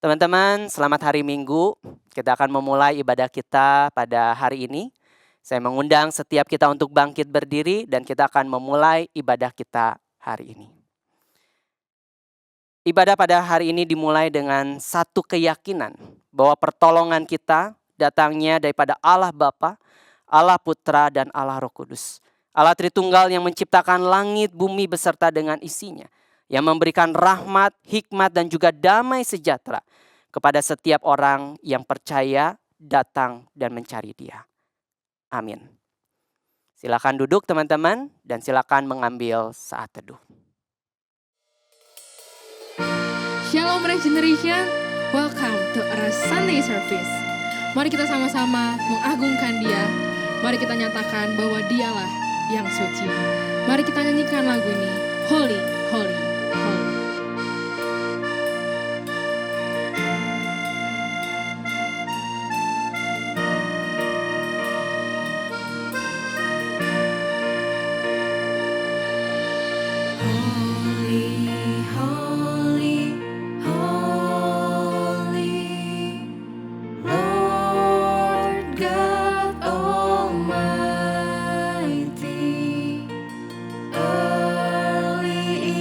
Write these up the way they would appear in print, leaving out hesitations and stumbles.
Teman-teman, selamat hari Minggu. Kita akan memulai ibadah kita pada hari ini. Saya mengundang setiap kita untuk bangkit berdiri dan kita akan memulai ibadah kita hari ini. Ibadah pada hari ini dimulai dengan satu keyakinan bahwa pertolongan kita datangnya daripada Allah Bapa, Allah Putra, dan Allah Roh Kudus. Allah Tritunggal yang menciptakan langit, bumi beserta dengan isinya, yang memberikan rahmat, hikmat, dan juga damai sejahtera kepada setiap orang yang percaya, datang, dan mencari Dia. Amin. Silakan duduk teman-teman dan silakan mengambil saat teduh. Shalom Regeneration, welcome to our Sunday service. Mari kita sama-sama mengagungkan Dia. Mari kita nyatakan bahwa Dialah yang suci. Mari kita nyanyikan lagu ini, Holy, Holy, Holy. Early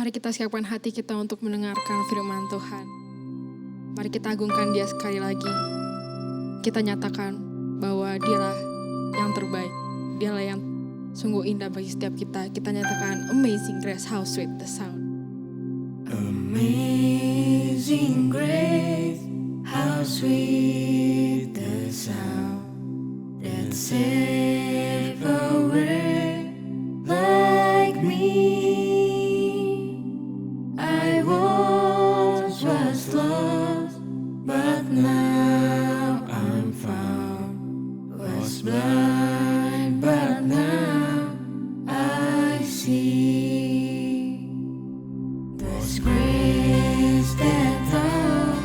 Mari kita siapkan hati kita untuk mendengarkan firman Tuhan. Mari kita agungkan Dia sekali lagi. Kita nyatakan bahwa Dialah yang terbaik. Dialah yang sungguh indah bagi setiap kita. Kita nyatakan amazing grace, how sweet the sound. Amazing grace, how sweet the sound that saved a wretch like me. I once was lost, but now I'm found. Was blind, but now I see. There's grace that taught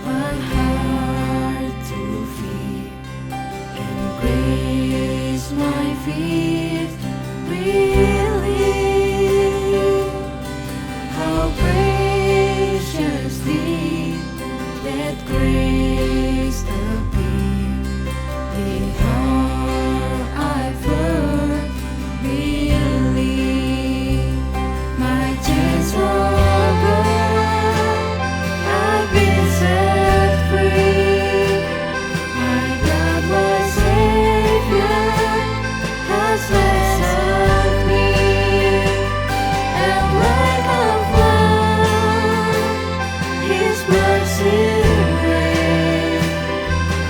my heart to fear, and grace my fears relieve. How graciously that grace appeared before I first believed. My chains are gone, I've been set free. My God, my Savior, has ransomed me. And like a flood, His mercy rains,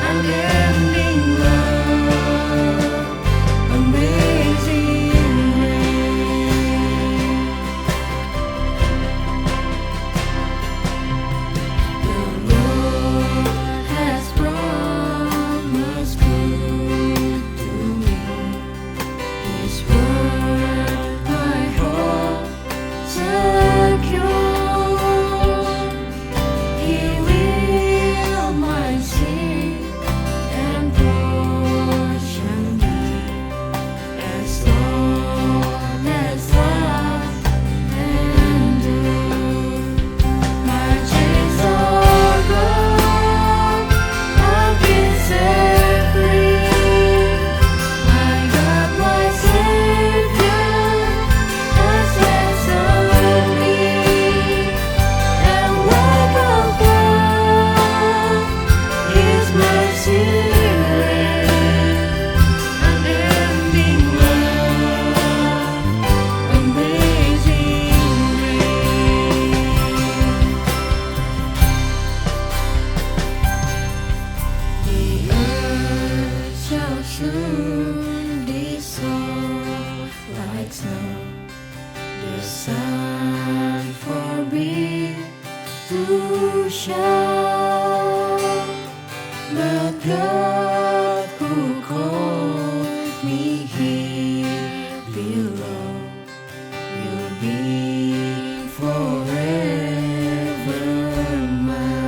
unending love, amazing grace. The Lord has promised good to me. His word my hope secure. He will my sin and portion be, as long as life endures. My chains are gone, I've been set free. My God, my Savior, has ransomed me. And like a flood, His mercy rains, unending love, amazing grace. The earth shall soon dissolve like snow. The sun forbid to shine, but God who called me here below will be forever mine.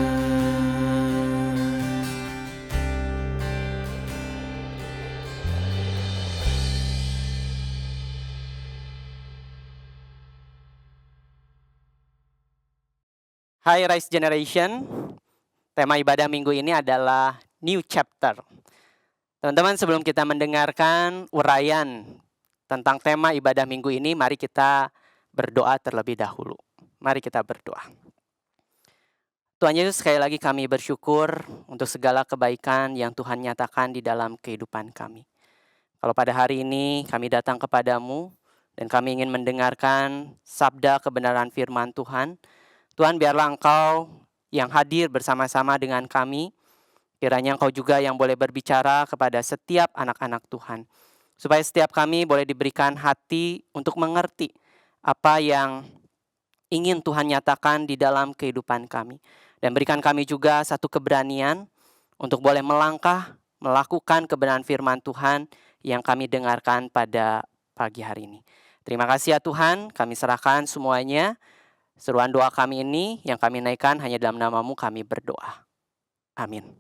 Hai Rise Generation, tema ibadah minggu ini adalah New Chapter. Teman-teman, sebelum kita mendengarkan uraian tentang tema ibadah minggu ini, mari kita berdoa terlebih dahulu. Mari kita berdoa. Tuhan Yesus, sekali lagi kami bersyukur untuk segala kebaikan yang Tuhan nyatakan di dalam kehidupan kami. Kalau pada hari ini kami datang kepadamu dan kami ingin mendengarkan sabda kebenaran firman Tuhan, Tuhan, biarlah Engkau yang hadir bersama-sama dengan kami. Kiranya Engkau juga yang boleh berbicara kepada setiap anak-anak Tuhan. Supaya setiap kami boleh diberikan hati untuk mengerti apa yang ingin Tuhan nyatakan di dalam kehidupan kami. Dan berikan kami juga satu keberanian untuk boleh melangkah, melakukan kebenaran firman Tuhan yang kami dengarkan pada pagi hari ini. Terima kasih ya Tuhan, kami serahkan semuanya. Seruan doa kami ini yang kami naikkan hanya dalam nama-Mu kami berdoa. Amin.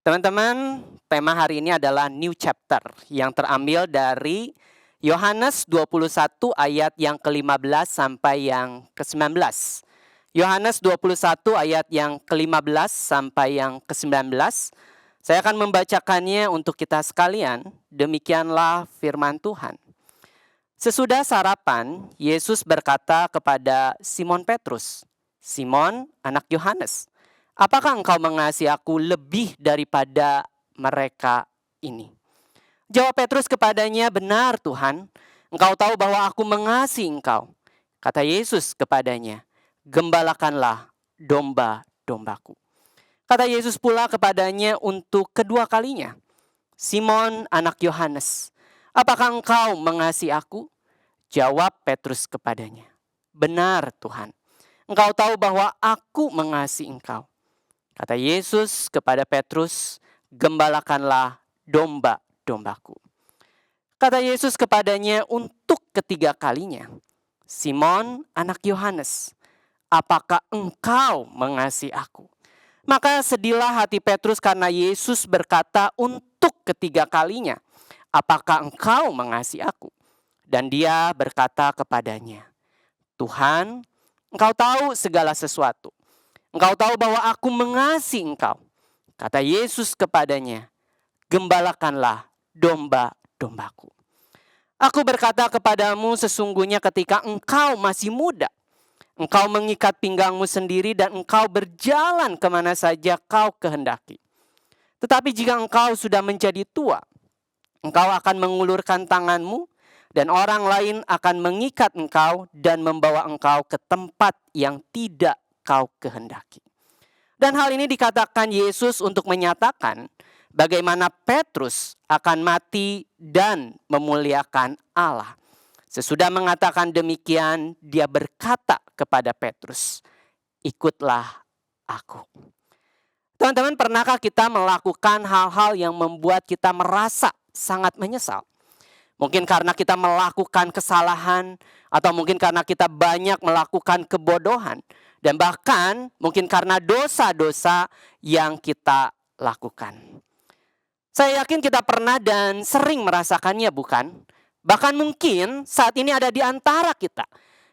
Teman-teman, tema hari ini adalah New Chapter yang terambil dari Yohanes 21 ayat yang ke-15 sampai yang ke-19. Yohanes 21 ayat yang ke-15 sampai yang ke-19. Saya akan membacakannya untuk kita sekalian. Demikianlah firman Tuhan. Sesudah sarapan, Yesus berkata kepada Simon Petrus, "Simon, anak Yohanes, apakah engkau mengasihi aku lebih daripada mereka ini?" Jawab Petrus kepadanya, "Benar Tuhan, engkau tahu bahwa aku mengasihi engkau." Kata Yesus kepadanya, "Gembalakanlah domba-dombaku." Kata Yesus pula kepadanya untuk kedua kalinya, "Simon, anak Yohanes, apakah engkau mengasihi aku?" Jawab Petrus kepadanya, "Benar Tuhan, engkau tahu bahwa aku mengasihi engkau." Kata Yesus kepada Petrus, "Gembalakanlah domba-dombaku." Kata Yesus kepadanya untuk ketiga kalinya, "Simon, anak Yohanes, apakah engkau mengasihi aku?" Maka sedihlah hati Petrus karena Yesus berkata untuk ketiga kalinya, "Apakah engkau mengasihi aku?" Dan dia berkata kepadanya, "Tuhan, engkau tahu segala sesuatu. Engkau tahu bahwa aku mengasihi engkau." Kata Yesus kepadanya, "Gembalakanlah domba-dombaku. Aku berkata kepadamu, sesungguhnya ketika engkau masih muda, engkau mengikat pinggangmu sendiri dan engkau berjalan kemana saja kau kehendaki. Tetapi jika engkau sudah menjadi tua, engkau akan mengulurkan tanganmu dan orang lain akan mengikat engkau dan membawa engkau ke tempat yang tidak kau kehendaki." Dan hal ini dikatakan Yesus untuk menyatakan bagaimana Petrus akan mati dan memuliakan Allah. Sesudah mengatakan demikian, dia berkata kepada Petrus, "Ikutlah aku." Teman-teman, pernahkah kita melakukan hal-hal yang membuat kita merasa sangat menyesal? Mungkin karena kita melakukan kesalahan, atau mungkin karena kita banyak melakukan kebodohan, dan bahkan mungkin karena dosa-dosa yang kita lakukan. Saya yakin kita pernah dan sering merasakannya, bukan? Bahkan mungkin saat ini ada di antara kita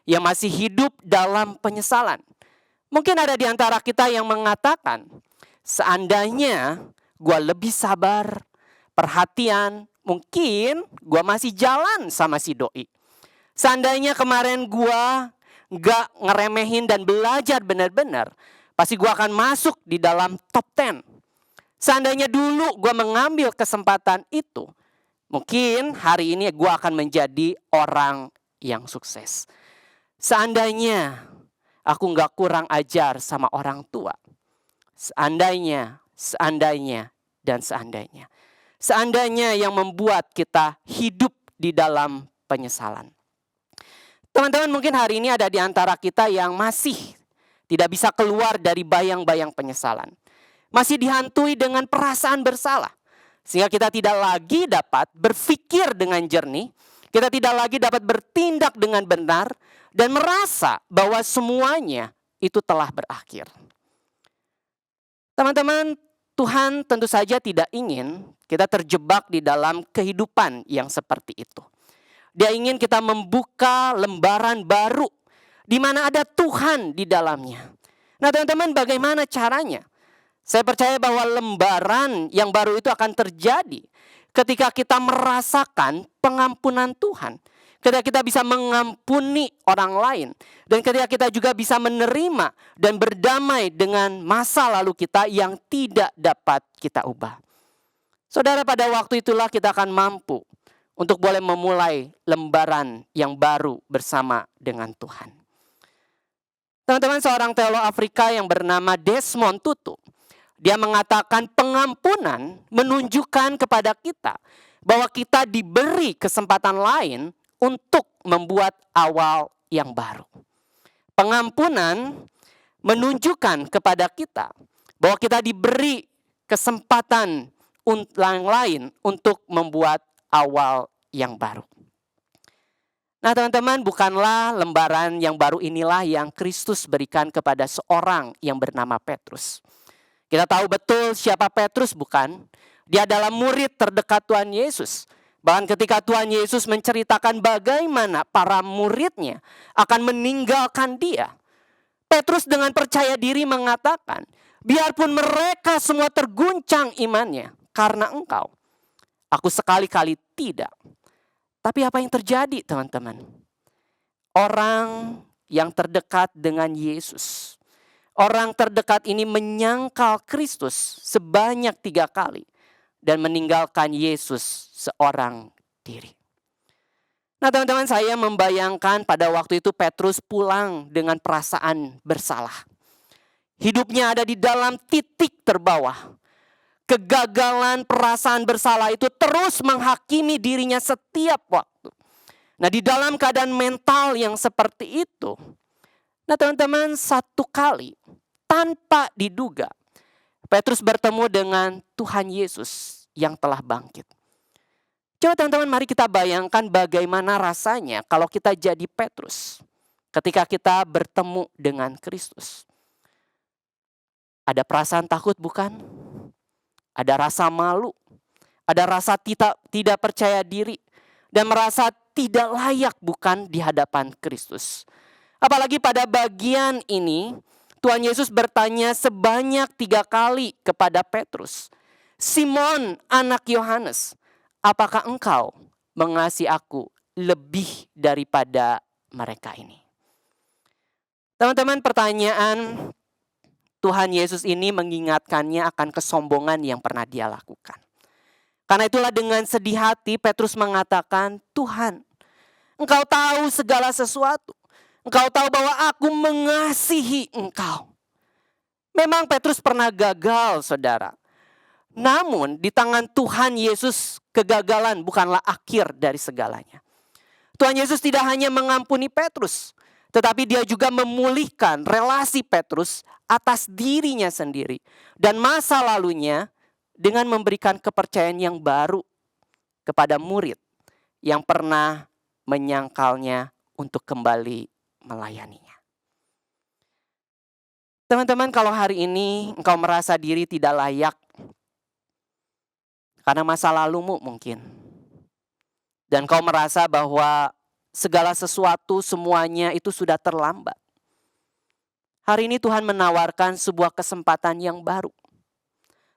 yang masih hidup dalam penyesalan. Mungkin ada di antara kita yang mengatakan, "Seandainya gue lebih sabar, perhatian, mungkin gue masih jalan sama si doi. Seandainya kemarin gue gak ngeremehin dan belajar benar-benar, pasti gue akan masuk di dalam top 10. Seandainya dulu gue mengambil kesempatan itu, mungkin hari ini gue akan menjadi orang yang sukses. Seandainya aku gak kurang ajar sama orang tua. Seandainya, dan seandainya. Seandainya yang membuat kita hidup di dalam penyesalan. Teman-teman, mungkin hari ini ada di antara kita yang masih tidak bisa keluar dari bayang-bayang penyesalan. Masih dihantui dengan perasaan bersalah. Sehingga kita tidak lagi dapat berpikir dengan jernih. Kita tidak lagi dapat bertindak dengan benar. Dan merasa bahwa semuanya itu telah berakhir. Teman-teman, Tuhan tentu saja tidak ingin kita terjebak di dalam kehidupan yang seperti itu. Dia ingin kita membuka lembaran baru di mana ada Tuhan di dalamnya. Nah, teman-teman, bagaimana caranya? Saya percaya bahwa lembaran yang baru itu akan terjadi ketika kita merasakan pengampunan Tuhan. Ketika kita bisa mengampuni orang lain. Dan ketika kita juga bisa menerima dan berdamai dengan masa lalu kita yang tidak dapat kita ubah. Saudara, pada waktu itulah kita akan mampu untuk boleh memulai lembaran yang baru bersama dengan Tuhan. Teman-teman, seorang teolog Afrika yang bernama Desmond Tutu, dia mengatakan pengampunan menunjukkan kepada kita bahwa kita diberi kesempatan lain untuk membuat awal yang baru. Pengampunan menunjukkan kepada kita bahwa kita diberi kesempatan yang lain untuk membuat awal yang baru. Nah, teman-teman, bukanlah lembaran yang baru inilah yang Kristus berikan kepada seorang yang bernama Petrus. Kita tahu betul siapa Petrus, bukan? Dia adalah murid terdekat Tuhan Yesus. Bahkan ketika Tuhan Yesus menceritakan bagaimana para muridnya akan meninggalkan dia, Petrus dengan percaya diri mengatakan, "Biarpun mereka semua terguncang imannya karena engkau, aku sekali-kali tidak." Tapi apa yang terjadi teman-teman? Orang yang terdekat dengan Yesus, orang terdekat ini menyangkal Kristus sebanyak 3 kali dan meninggalkan Yesus seorang diri. Nah teman-teman, saya membayangkan pada waktu itu Petrus pulang dengan perasaan bersalah. Hidupnya ada di dalam titik terbawah. Kegagalan, perasaan bersalah itu terus menghakimi dirinya setiap waktu. Nah di dalam keadaan mental yang seperti itu, nah teman-teman, satu kali tanpa diduga Petrus bertemu dengan Tuhan Yesus yang telah bangkit. Coba teman-teman, mari kita bayangkan bagaimana rasanya kalau kita jadi Petrus ketika kita bertemu dengan Kristus. Ada perasaan takut bukan? Ada rasa malu, ada rasa tidak percaya diri, dan merasa tidak layak bukan di hadapan Kristus. Apalagi pada bagian ini, Tuhan Yesus bertanya sebanyak 3 kali kepada Petrus. Simon, anak Yohanes, apakah engkau mengasihi aku lebih daripada mereka ini? Teman-teman, pertanyaan Tuhan Yesus ini mengingatkannya akan kesombongan yang pernah dia lakukan. Karena itulah dengan sedih hati Petrus mengatakan, Tuhan, engkau tahu segala sesuatu. Engkau tahu bahwa aku mengasihi engkau. Memang Petrus pernah gagal, saudara. Namun di tangan Tuhan Yesus kegagalan bukanlah akhir dari segalanya. Tuhan Yesus tidak hanya mengampuni Petrus, tetapi dia juga memulihkan relasi Petrus atas dirinya sendiri dan masa lalunya dengan memberikan kepercayaan yang baru kepada murid yang pernah menyangkalnya untuk kembali melayaninya. Teman-teman, kalau hari ini engkau merasa diri tidak layak karena masa lalumu mungkin, dan kau merasa bahwa segala sesuatu semuanya itu sudah terlambat, hari ini Tuhan menawarkan sebuah kesempatan yang baru.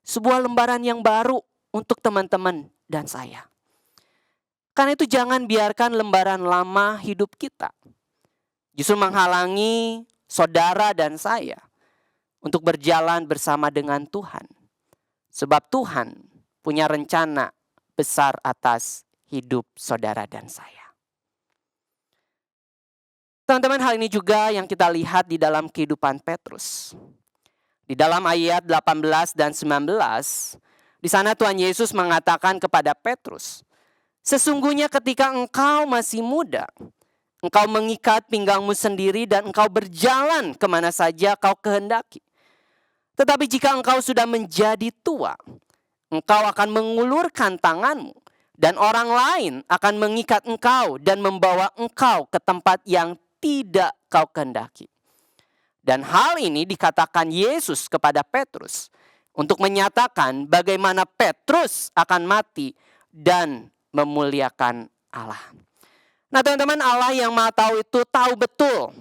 Sebuah lembaran yang baru untuk teman-teman dan saya. Karena itu jangan biarkan lembaran lama hidup kita justru menghalangi saudara dan saya untuk berjalan bersama dengan Tuhan. Sebab Tuhan punya rencana besar atas hidup saudara dan saya. Teman-teman, hal ini juga yang kita lihat di dalam kehidupan Petrus. Di dalam ayat 18 dan 19, di sana Tuhan Yesus mengatakan kepada Petrus, sesungguhnya ketika engkau masih muda, engkau mengikat pinggangmu sendiri dan engkau berjalan kemana saja kau kehendaki. Tetapi jika engkau sudah menjadi tua, engkau akan mengulurkan tanganmu dan orang lain akan mengikat engkau dan membawa engkau ke tempat yang tidak kau kehendaki. Dan hal ini dikatakan Yesus kepada Petrus untuk menyatakan bagaimana Petrus akan mati dan memuliakan Allah. Nah teman-teman, Allah yang Maha Tahu itu tahu betul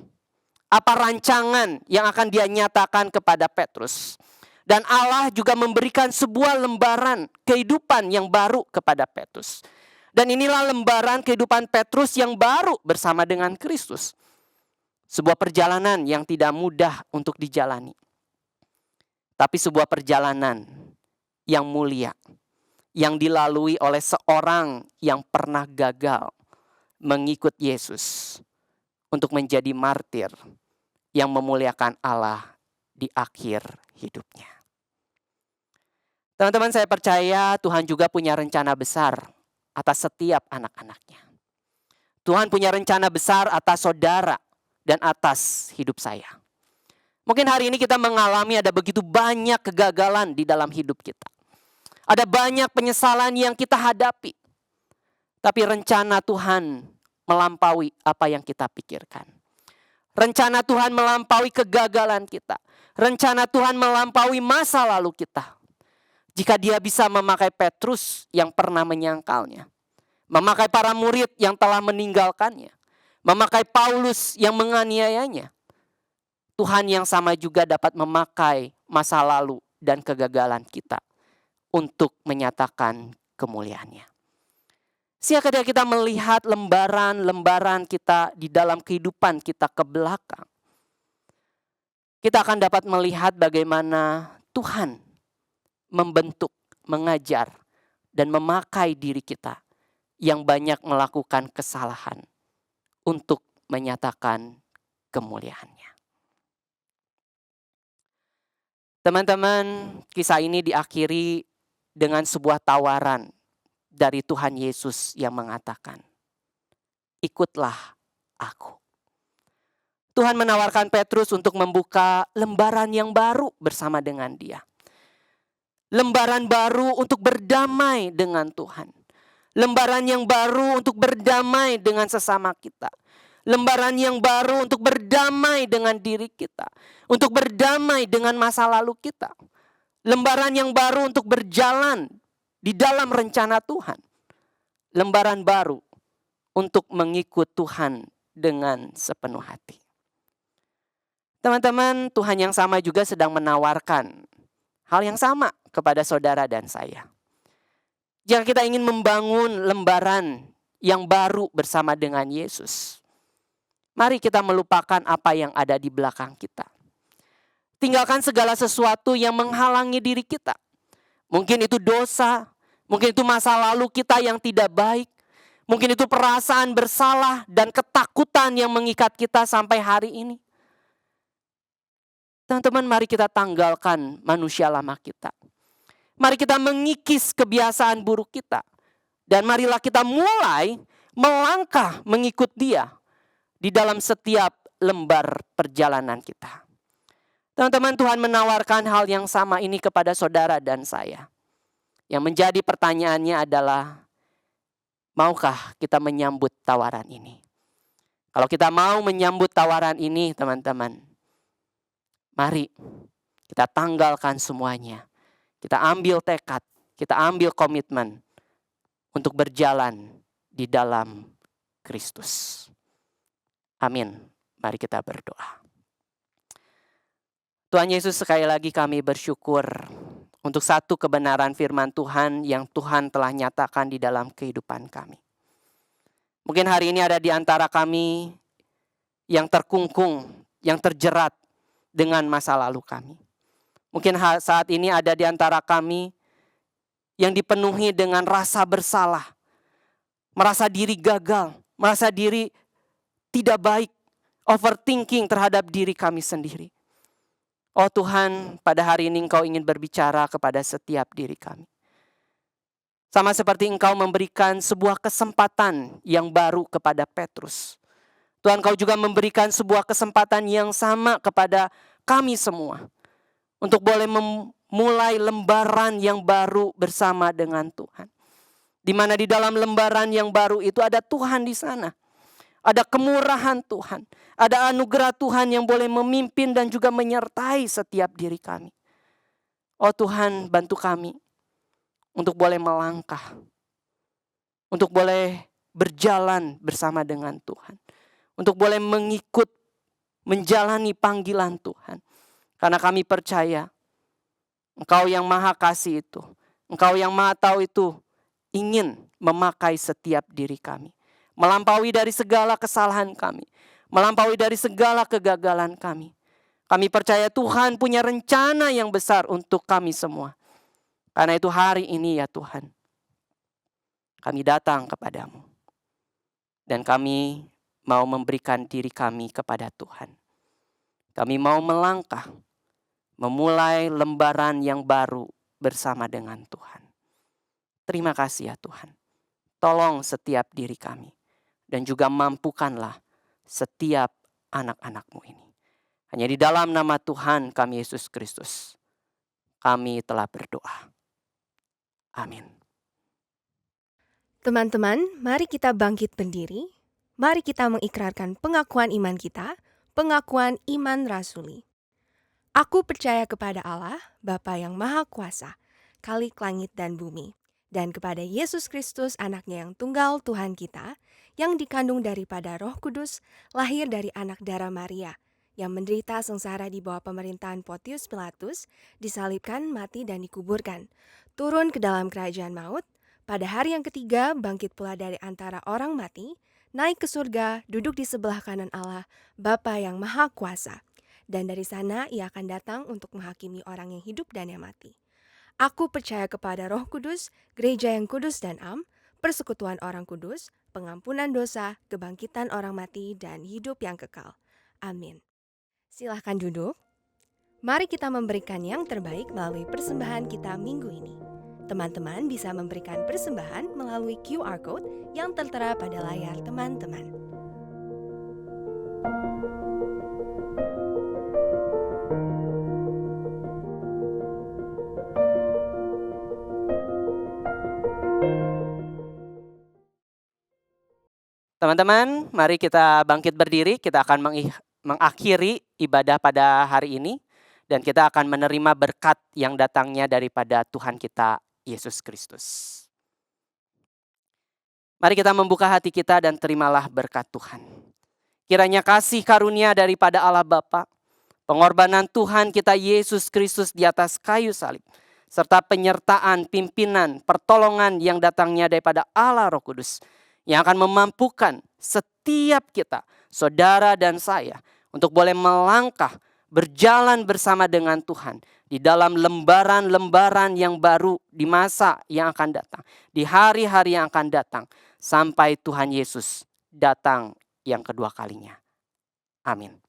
apa rancangan yang akan dia nyatakan kepada Petrus. Dan Allah juga memberikan sebuah lembaran kehidupan yang baru kepada Petrus. Dan inilah lembaran kehidupan Petrus yang baru bersama dengan Kristus. Sebuah perjalanan yang tidak mudah untuk dijalani. Tapi sebuah perjalanan yang mulia. Yang dilalui oleh seorang yang pernah gagal mengikut Yesus. Untuk menjadi martir yang memuliakan Allah di akhir hidupnya. Teman-teman, saya percaya Tuhan juga punya rencana besar atas setiap anak-anaknya. Tuhan punya rencana besar atas saudara dan atas hidup saya. Mungkin hari ini kita mengalami ada begitu banyak kegagalan di dalam hidup kita. Ada banyak penyesalan yang kita hadapi. Tapi rencana Tuhan melampaui apa yang kita pikirkan. Rencana Tuhan melampaui kegagalan kita. Rencana Tuhan melampaui masa lalu kita. Jika dia bisa memakai Petrus yang pernah menyangkalnya. Memakai para murid yang telah meninggalkannya. Memakai Paulus yang menganiayanya. Tuhan yang sama juga dapat memakai masa lalu dan kegagalan kita untuk menyatakan kemuliaannya. Sehingga ketika kita melihat lembaran-lembaran kita di dalam kehidupan kita ke belakang, kita akan dapat melihat bagaimana Tuhan membentuk, mengajar, dan memakai diri kita yang banyak melakukan kesalahan untuk menyatakan kemuliaannya. Teman-teman, kisah ini diakhiri dengan sebuah tawaran dari Tuhan Yesus yang mengatakan, ikutlah aku. Tuhan menawarkan Petrus untuk membuka lembaran yang baru bersama dengan dia. Lembaran baru untuk berdamai dengan Tuhan. Lembaran yang baru untuk berdamai dengan sesama kita. Lembaran yang baru untuk berdamai dengan diri kita. Untuk berdamai dengan masa lalu kita. Lembaran yang baru untuk berjalan di dalam rencana Tuhan. Lembaran baru untuk mengikut Tuhan dengan sepenuh hati. Teman-teman, Tuhan yang sama juga sedang menawarkan hal yang sama kepada saudara dan saya. Jika kita ingin membangun lembaran yang baru bersama dengan Yesus, mari kita melupakan apa yang ada di belakang kita. Tinggalkan segala sesuatu yang menghalangi diri kita. Mungkin itu dosa, mungkin itu masa lalu kita yang tidak baik, mungkin itu perasaan bersalah dan ketakutan yang mengikat kita sampai hari ini. Teman-teman, mari kita tanggalkan manusia lama kita. Mari kita mengikis kebiasaan buruk kita. Dan marilah kita mulai melangkah mengikut Dia di dalam setiap lembar perjalanan kita. Teman-teman, Tuhan menawarkan hal yang sama ini kepada saudara dan saya. Yang menjadi pertanyaannya adalah, maukah kita menyambut tawaran ini? Kalau kita mau menyambut tawaran ini, teman-teman, mari kita tanggalkan semuanya. Kita ambil tekad, kita ambil komitmen untuk berjalan di dalam Kristus. Amin. Mari kita berdoa. Tuhan Yesus, sekali lagi kami bersyukur untuk satu kebenaran firman Tuhan yang Tuhan telah nyatakan di dalam kehidupan kami. Mungkin hari ini ada di antara kami yang terkungkung, yang terjerat dengan masa lalu kami. Mungkin saat ini ada di antara kami yang dipenuhi dengan rasa bersalah, merasa diri gagal, merasa diri tidak baik, overthinking terhadap diri kami sendiri. Oh Tuhan, pada hari ini Engkau ingin berbicara kepada setiap diri kami. Sama seperti Engkau memberikan sebuah kesempatan yang baru kepada Petrus. Tuhan, Engkau juga memberikan sebuah kesempatan yang sama kepada kami semua. Untuk boleh memulai lembaran yang baru bersama dengan Tuhan. Di mana di dalam lembaran yang baru itu ada Tuhan di sana. Ada kemurahan Tuhan. Ada anugerah Tuhan yang boleh memimpin dan juga menyertai setiap diri kami. Oh Tuhan, bantu kami untuk boleh melangkah. Untuk boleh berjalan bersama dengan Tuhan. Untuk boleh mengikut, menjalani panggilan Tuhan. Karena kami percaya Engkau yang maha kasih itu, Engkau yang maha tahu itu ingin memakai setiap diri kami. Melampaui dari segala kesalahan kami. Melampaui dari segala kegagalan kami. Kami percaya Tuhan punya rencana yang besar untuk kami semua. Karena itu hari ini ya Tuhan, kami datang kepadamu. Dan kami mau memberikan diri kami kepada Tuhan. Kami mau melangkah, memulai lembaran yang baru bersama dengan Tuhan. Terima kasih ya Tuhan. Tolong setiap diri kami. Dan juga mampukanlah setiap anak-anak-Mu ini. Hanya di dalam nama Tuhan kami Yesus Kristus, kami telah berdoa. Amin. Teman-teman, mari kita bangkit berdiri. Mari kita mengikrarkan pengakuan iman kita, pengakuan iman rasuli. Aku percaya kepada Allah, Bapa yang Maha Kuasa, Khalik langit dan bumi, dan kepada Yesus Kristus, anaknya yang tunggal Tuhan kita, yang dikandung daripada Roh Kudus, lahir dari anak darah Maria, yang menderita sengsara di bawah pemerintahan Pontius Pilatus, disalibkan, mati dan dikuburkan, turun ke dalam kerajaan maut, Pada hari yang ketiga, bangkit pula dari antara orang mati, naik ke surga, duduk di sebelah kanan Allah, Bapa yang Maha Kuasa. Dan dari sana ia akan datang untuk menghakimi orang yang hidup dan yang mati. Aku percaya kepada Roh Kudus, gereja yang kudus dan am, persekutuan orang kudus, pengampunan dosa, kebangkitan orang mati, dan hidup yang kekal. Amin. Silahkan duduk. Mari kita memberikan yang terbaik melalui persembahan kita minggu ini. Teman-teman bisa memberikan persembahan melalui QR Code yang tertera pada layar teman-teman. Teman-teman, mari kita bangkit berdiri. Kita akan mengakhiri ibadah pada hari ini. Dan kita akan menerima berkat yang datangnya daripada Tuhan kita, Yesus Kristus. Mari kita membuka hati kita dan terimalah berkat Tuhan. Kiranya kasih karunia daripada Allah Bapa, pengorbanan Tuhan kita Yesus Kristus di atas kayu salib, serta penyertaan, pimpinan, pertolongan yang datangnya daripada Allah Roh Kudus, yang akan memampukan setiap kita, saudara dan saya, untuk boleh melangkah, berjalan bersama dengan Tuhan di dalam lembaran-lembaran yang baru di masa yang akan datang, di hari-hari yang akan datang, sampai Tuhan Yesus datang yang kedua kalinya. Amin.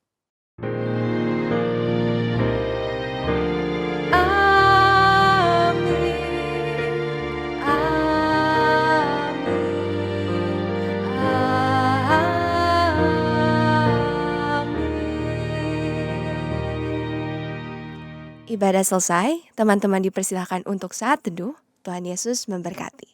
Ibadah selesai, teman-teman dipersilahkan untuk saat teduh. Tuhan Yesus memberkati.